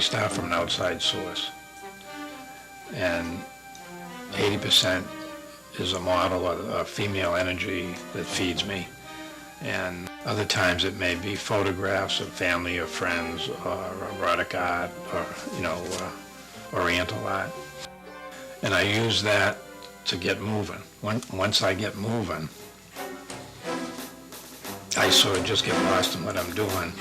start from an outside source. And 80% is a model of a female energy that feeds me. And other times it may be photographs of family or friends or erotic art or, Oriental art. And I use that to get moving. Once I get moving, I sort of just get lost in what I'm doing.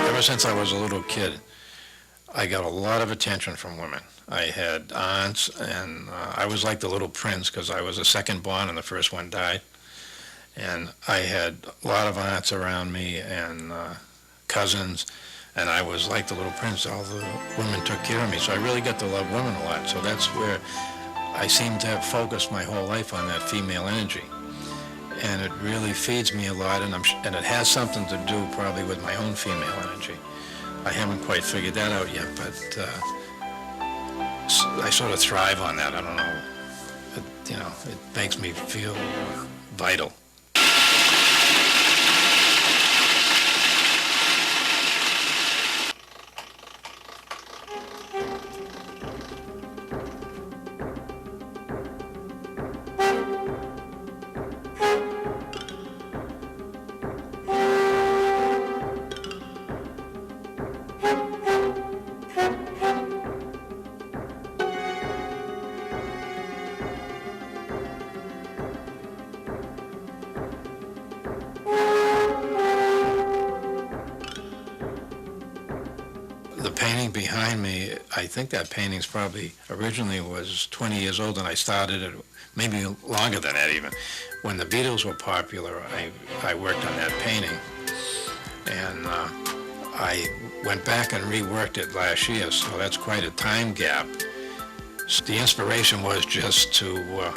Ever since I was a little kid, I got a lot of attention from women. I had aunts, and I was like the little prince because I was the second born and the first one died. And I had a lot of aunts around me and cousins, and I was like the little prince. All the women took care of me, so I really got to love women a lot. So that's where I seem to have focused my whole life on that female energy. And it really feeds me a lot, and it has something to do probably with my own female energy. I haven't quite figured that out yet, but I sort of thrive on that. I don't know. It makes me feel vital. The painting behind me, I think that painting's probably originally was 20 years old, and I started it maybe longer than that even. When the Beatles were popular, I worked on that painting, and I went back and reworked it last year, so that's quite a time gap. So the inspiration was just to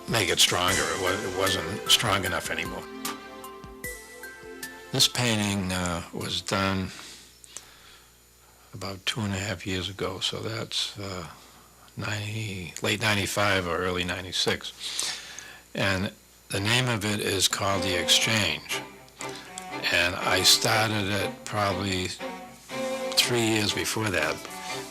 make it stronger. It wasn't strong enough anymore. This painting was done about 2.5 years ago, so that's late 95 or early 96. And the name of it is called The Exchange. And I started it probably 3 years before that,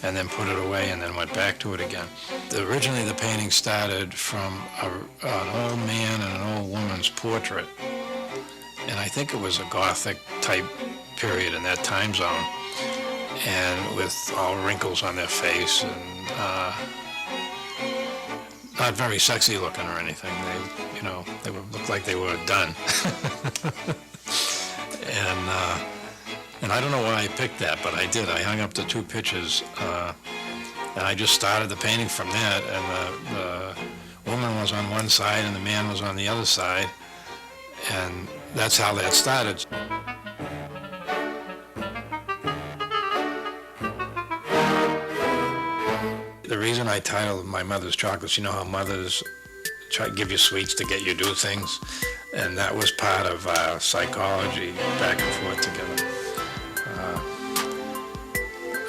and then put it away and then went back to it again. Originally the painting started from an old man and an old woman's portrait. And I think it was a Gothic type period in that time zone, and with all wrinkles on their face, and not very sexy looking or anything. They looked like they were done. And I don't know why I picked that, but I did. I hung up the two pictures, and I just started the painting from that. And the woman was on one side, and the man was on the other side, and that's how that started. The reason I titled My Mother's Chocolates, you know how mothers try to give you sweets to get you to do things, and that was part of our psychology back and forth together.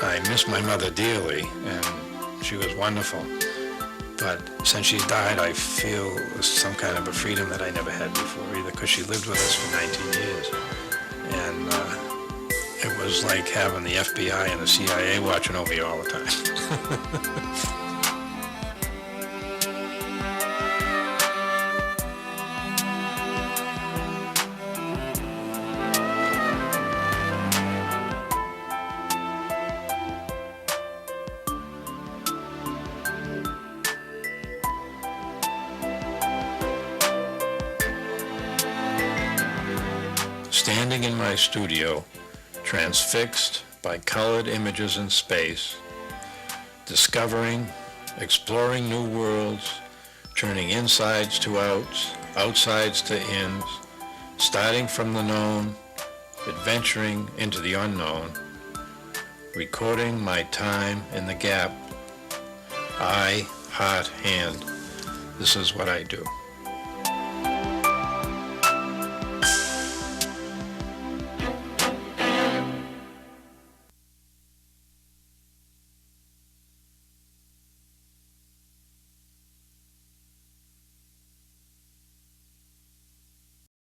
I miss my mother dearly, and she was wonderful. But since she died, I feel some kind of a freedom that I never had before either, because she lived with us for 19 years. And it was like having the FBI and the CIA watching over you all the time. Standing in my studio, transfixed by colored images in space, discovering, exploring new worlds, turning insides to outs, outsides to ins, starting from the known, adventuring into the unknown, recording my time in the gap, eye, heart, hand. This is what I do.